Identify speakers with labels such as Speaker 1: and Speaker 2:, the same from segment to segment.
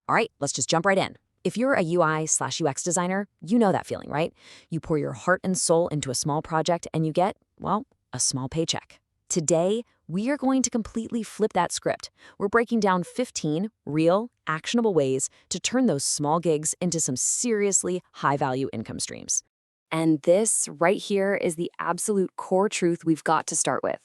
Speaker 1: All right, let's just jump right in. If you're a UI/UX designer, you know that feeling, right? You pour your heart and soul into a small project and you get, well, a small paycheck. Today, we are going to completely flip that script. We're breaking down 15 real, actionable ways to turn those small gigs into some seriously high-value income streams. And this right here is the absolute core truth we've got to start with.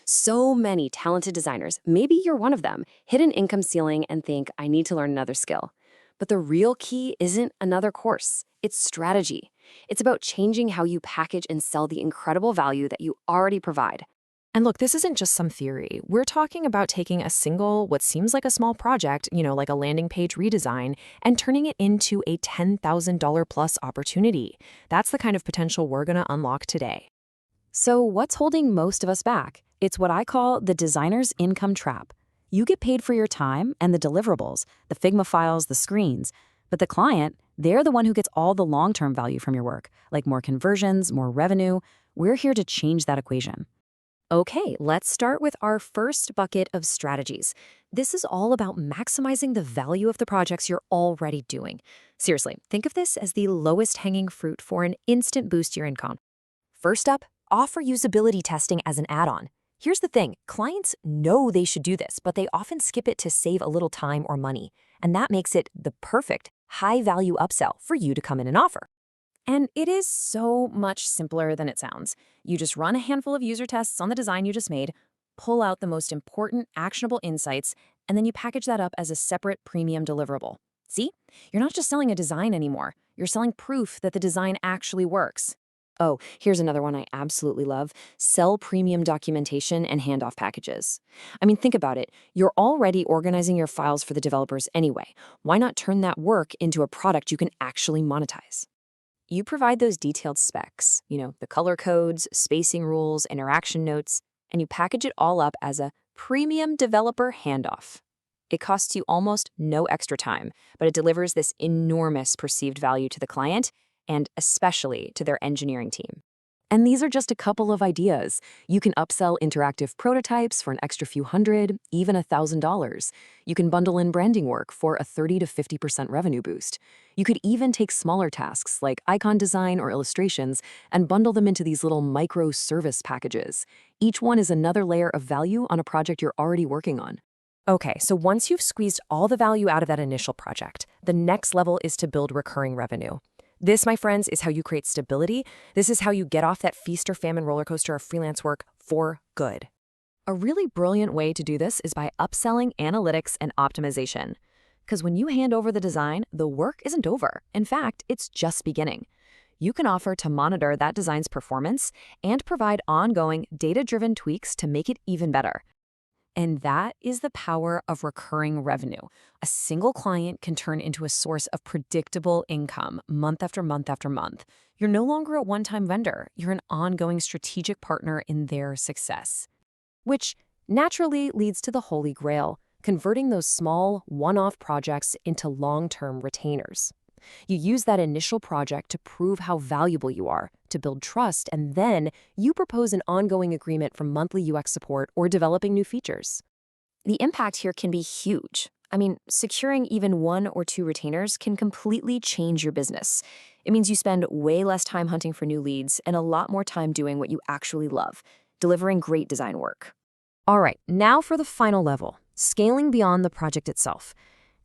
Speaker 1: So many talented designers, maybe you're one of them, hit an income ceiling and think, I need to learn another skill. But the real key isn't another course, it's strategy. It's about changing how you package and sell the incredible value that you already provide.
Speaker 2: And look, this isn't just some theory. We're talking about taking a single, what seems like a small project, like a landing page redesign, and turning it into a $10,000 plus opportunity. That's the kind of potential we're going to unlock today.
Speaker 1: So what's holding most of us back? It's what I call the designer's income trap. You get paid for your time and the deliverables, the Figma files, the screens. But the client, they're the one who gets all the long-term value from your work, like more conversions, more revenue. We're here to change that equation. Okay, let's start with our first bucket of strategies. This is all about maximizing the value of the projects you're already doing. Seriously, think of this as the lowest hanging fruit for an instant boost to your income. First up, offer usability testing as an add-on. Here's the thing, clients know they should do this, but they often skip it to save a little time or money. And that makes it the perfect high-value upsell for you to come in and offer. And it is so much simpler than it sounds. You just run a handful of user tests on the design you just made, pull out the most important actionable insights, and then you package that up as a separate premium deliverable. See? You're not just selling a design anymore. You're selling proof that the design actually works. Oh, here's another one I absolutely love. Sell premium documentation and handoff packages. I mean, think about it. You're already organizing your files for the developers anyway. Why not turn that work into a product you can actually monetize? You provide those detailed specs, the color codes, spacing rules, interaction notes, and you package it all up as a premium developer handoff. It costs you almost no extra time, but it delivers this enormous perceived value to the client and especially to their engineering team. And these are just a couple of ideas. You can upsell interactive prototypes for an extra few hundred, even $1,000. You can bundle in branding work for a 30 to 50% revenue boost. You could even take smaller tasks like icon design or illustrations and bundle them into these little micro-service packages. Each one is another layer of value on a project you're already working on.
Speaker 2: Okay, so once you've squeezed all the value out of that initial project, the next level is to build recurring revenue. This, my friends, is how you create stability. This is how you get off that feast or famine roller coaster of freelance work for good. A really brilliant way to do this is by upselling analytics and optimization. Because when you hand over the design, the work isn't over. In fact, it's just beginning. You can offer to monitor that design's performance and provide ongoing data-driven tweaks to make it even better. And that is the power of recurring revenue. A single client can turn into a source of predictable income month after month after month. You're no longer a one-time vendor. You're an ongoing strategic partner in their success. Which naturally leads to the holy grail, converting those small, one-off projects into long-term retainers. You use that initial project to prove how valuable you are, to build trust, and then you propose an ongoing agreement for monthly UX support or developing new features. The impact here can be huge. I mean, securing even 1 or 2 retainers can completely change your business. It means you spend way less time hunting for new leads and a lot more time doing what you actually love, delivering great design work. All right, now for the final level, scaling beyond the project itself.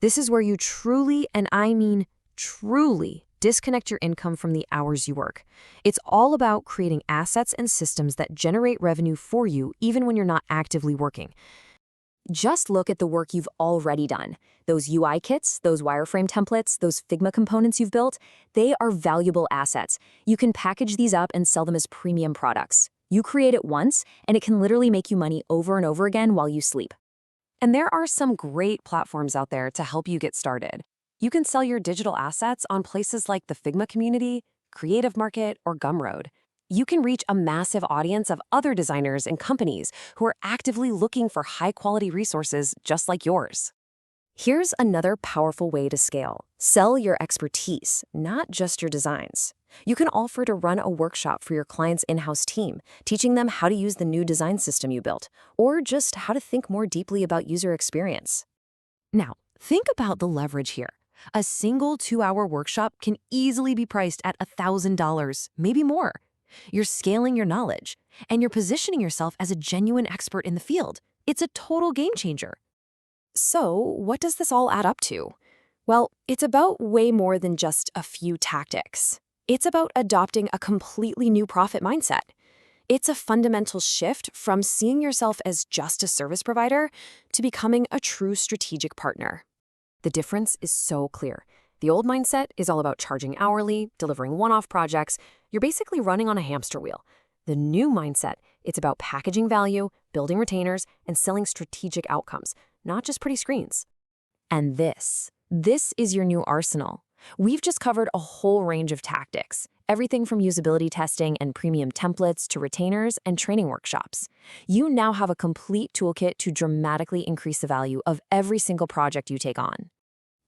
Speaker 2: This is where you truly, and I mean truly, disconnect your income from the hours you work. It's all about creating assets and systems that generate revenue for you even when you're not actively working. Just look at the work you've already done. Those UI kits, those wireframe templates, those Figma components you've built, they are valuable assets. You can package these up and sell them as premium products. You create it once, and it can literally make you money over and over again while you sleep. And there are some great platforms out there to help you get started. You can sell your digital assets on places like the Figma community, Creative Market, or Gumroad. You can reach a massive audience of other designers and companies who are actively looking for high-quality resources just like yours. Here's another powerful way to scale. Sell your expertise, not just your designs. You can offer to run a workshop for your client's in-house team, teaching them how to use the new design system you built, or just how to think more deeply about user experience. Now,
Speaker 1: Think about the leverage here. A single 2-hour workshop can easily be priced at $1,000, maybe more. You're scaling your knowledge, and you're positioning yourself as a genuine expert in the field. It's a total game changer. So, what does this all add up to? Well, it's about way more than just a few tactics. It's about adopting a completely new profit mindset. It's a fundamental shift from seeing yourself as just a service provider to becoming a true strategic partner. The difference is so clear. The old mindset is all about charging hourly, delivering one-off projects. You're basically running on a hamster wheel. The new mindset, it's about packaging value, building retainers, and selling strategic outcomes, not just pretty screens. And this is your new arsenal. We've just covered a whole range of tactics, everything from usability testing and premium templates to retainers and training workshops. You now have a complete toolkit to dramatically increase the value of every single project you take on.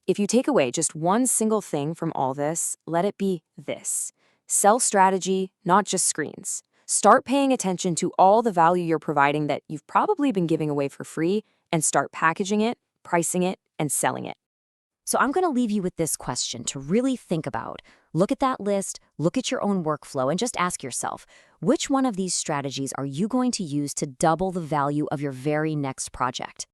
Speaker 1: If you take away just one single thing from all this, let it be this: sell strategy, not just screens. Start paying attention to all the value you're providing that you've probably been giving away for free, and start packaging it, pricing it, and selling it. So I'm going to leave you with this question to really think about. Look at that list, look at your own workflow, and just ask yourself, which one of these strategies are you going to use to double the value of your very next project?